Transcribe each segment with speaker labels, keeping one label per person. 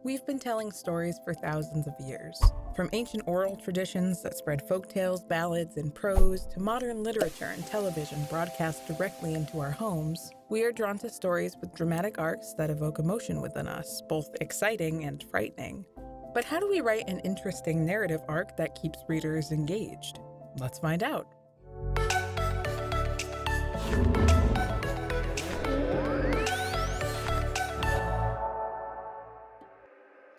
Speaker 1: We've been telling stories for thousands of years. From ancient oral traditions that spread folktales, ballads, and prose, to modern literature and television broadcast directly into our homes, we are drawn to stories with dramatic arcs that evoke emotion within us, both exciting and frightening. But how do we write an interesting narrative arc that keeps readers engaged? Let's find out.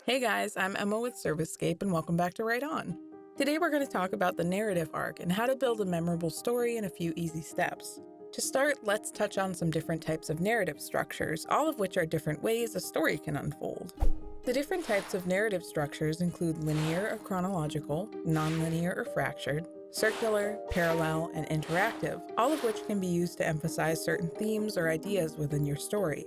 Speaker 1: Hey guys, I'm Emma with Servicescape and welcome back to Write On. Today we're going to talk about the narrative arc and how to build a memorable story in a few easy steps. To start, let's touch on some different types of narrative structures, all of which are different ways a story can unfold. The different types of narrative structures include linear or chronological, nonlinear or fractured, circular, parallel, and interactive, all of which can be used to emphasize certain themes or ideas within your story.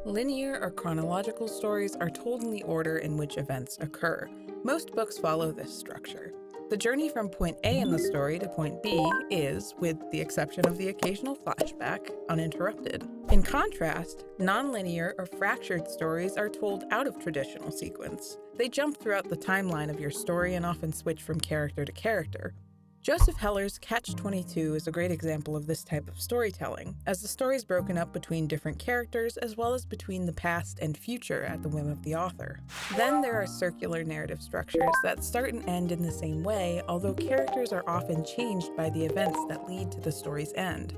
Speaker 1: Linear or chronological stories are told in the order in which events occur. Most books follow this structure. The journey from point A in the story to point B is, with the exception of the occasional flashback, uninterrupted. In contrast, nonlinear or fractured stories are told out of traditional sequence. They jump throughout the timeline of your story and often switch from character to character. Joseph Heller's Catch-22 is a great example of this type of storytelling, as the story is broken up between different characters as well as between the past and future at the whim of the author. Then there are circular narrative structures that start and end in the same way, although characters are often changed by the events that lead to the story's end.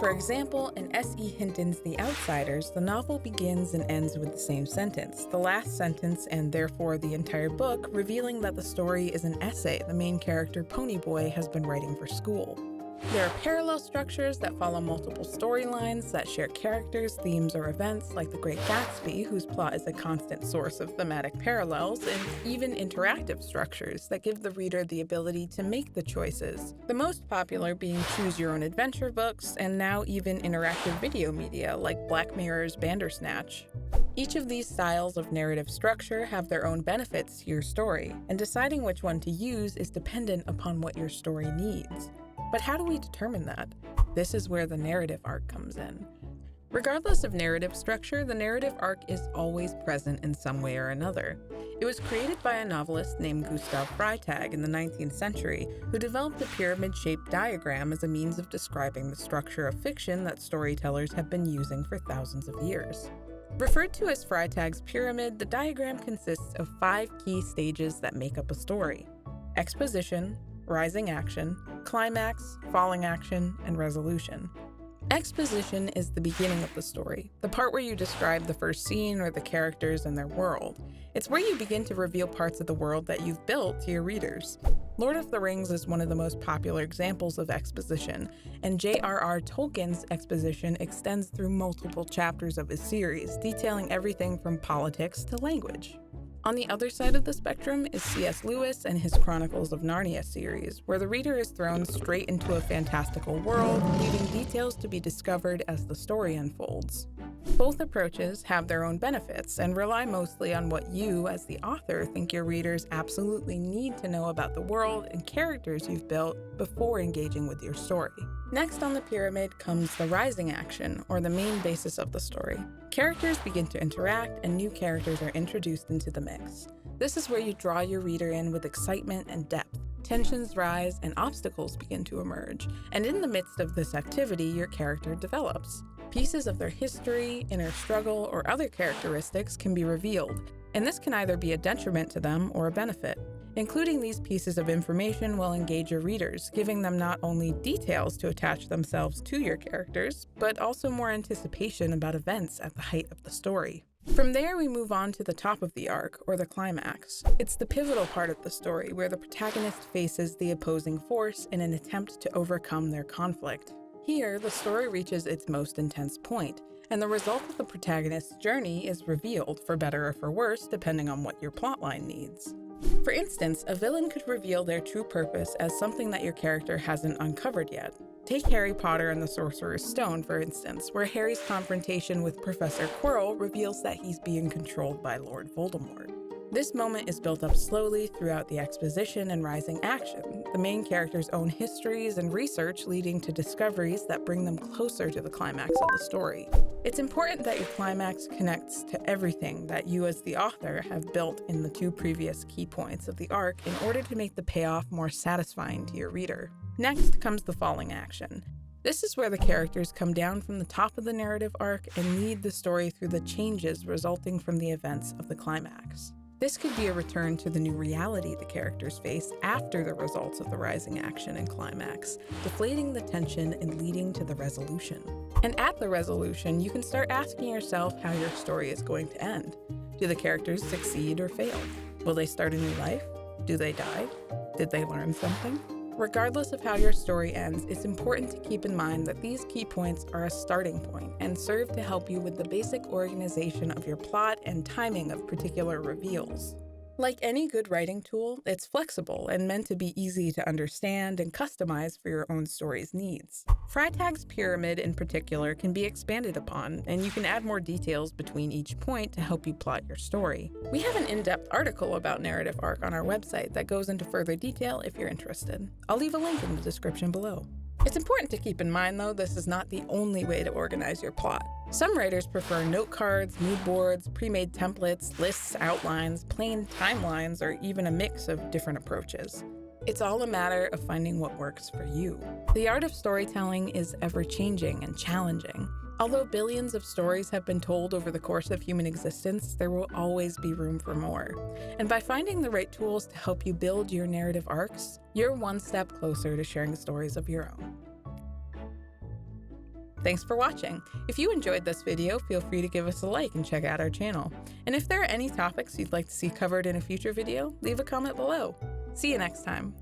Speaker 1: For example, in S.E. Hinton's The Outsiders, the novel begins and ends with the same sentence, the last sentence and therefore the entire book revealing that the story is an essay the main character Ponyboy has been writing for school. There are parallel structures that follow multiple storylines that share characters, themes, or events, like The Great Gatsby, whose plot is a constant source of thematic parallels, and even interactive structures that give the reader the ability to make the choices, the most popular being choose-your-own-adventure books, and now even interactive video media like Black Mirror's Bandersnatch. Each of these styles of narrative structure have their own benefits to your story, and deciding which one to use is dependent upon what your story needs. But how do we determine that? This is where the narrative arc comes in. Regardless of narrative structure, the narrative arc is always present in some way or another. It was created by a novelist named Gustav Freytag in the 19th century, who developed a pyramid-shaped diagram as a means of describing the structure of fiction that storytellers have been using for thousands of years. Referred to as Freytag's pyramid, the diagram consists of 5 key stages that make up a story: exposition, rising action, climax, falling action, and resolution. Exposition is the beginning of the story, the part where you describe the first scene or the characters and their world. It's where you begin to reveal parts of the world that you've built to your readers. Lord of the Rings is one of the most popular examples of exposition, and J.R.R. Tolkien's exposition extends through multiple chapters of his series, detailing everything from politics to language. On the other side of the spectrum is C.S. Lewis and his Chronicles of Narnia series, where the reader is thrown straight into a fantastical world, leaving details to be discovered as the story unfolds. Both approaches have their own benefits and rely mostly on what you, as the author, think your readers absolutely need to know about the world and characters you've built before engaging with your story. Next on the pyramid comes the rising action, or the main basis of the story. Characters begin to interact and new characters are introduced into the mix. This is where you draw your reader in with excitement and depth. Tensions rise and obstacles begin to emerge, and in the midst of this activity, your character develops. Pieces of their history, inner struggle, or other characteristics can be revealed, and this can either be a detriment to them or a benefit. Including these pieces of information will engage your readers, giving them not only details to attach themselves to your characters, but also more anticipation about events at the height of the story. From there, we move on to the top of the arc, or the climax. It's the pivotal part of the story where the protagonist faces the opposing force in an attempt to overcome their conflict. Here, the story reaches its most intense point, and the result of the protagonist's journey is revealed, for better or for worse, depending on what your plotline needs. For instance, a villain could reveal their true purpose as something that your character hasn't uncovered yet. Take Harry Potter and the Sorcerer's Stone, for instance, where Harry's confrontation with Professor Quirrell reveals that he's being controlled by Lord Voldemort. This moment is built up slowly throughout the exposition and rising action, the main characters' own histories and research leading to discoveries that bring them closer to the climax of the story. It's important that your climax connects to everything that you as the author have built in the 2 previous key points of the arc in order to make the payoff more satisfying to your reader. Next comes the falling action. This is where the characters come down from the top of the narrative arc and lead the story through the changes resulting from the events of the climax. This could be a return to the new reality the characters face after the results of the rising action and climax, deflating the tension and leading to the resolution. And at the resolution, you can start asking yourself how your story is going to end. Do the characters succeed or fail? Will they start a new life? Do they die? Did they learn something? Regardless of how your story ends, it's important to keep in mind that these key points are a starting point and serve to help you with the basic organization of your plot and timing of particular reveals. Like any good writing tool, it's flexible and meant to be easy to understand and customize for your own story's needs. Freytag's pyramid in particular can be expanded upon, and you can add more details between each point to help you plot your story. We have an in-depth article about narrative arc on our website that goes into further detail if you're interested. I'll leave a link in the description below. It's important to keep in mind, though, this is not the only way to organize your plot. Some writers prefer note cards, mood boards, pre-made templates, lists, outlines, plain timelines, or even a mix of different approaches. It's all a matter of finding what works for you. The art of storytelling is ever-changing and challenging. Although billions of stories have been told over the course of human existence, there will always be room for more. And by finding the right tools to help you build your narrative arcs, you're one step closer to sharing stories of your own. Thanks for watching. If you enjoyed this video, feel free to give us a like and check out our channel. And if there are any topics you'd like to see covered in a future video, leave a comment below. See you next time.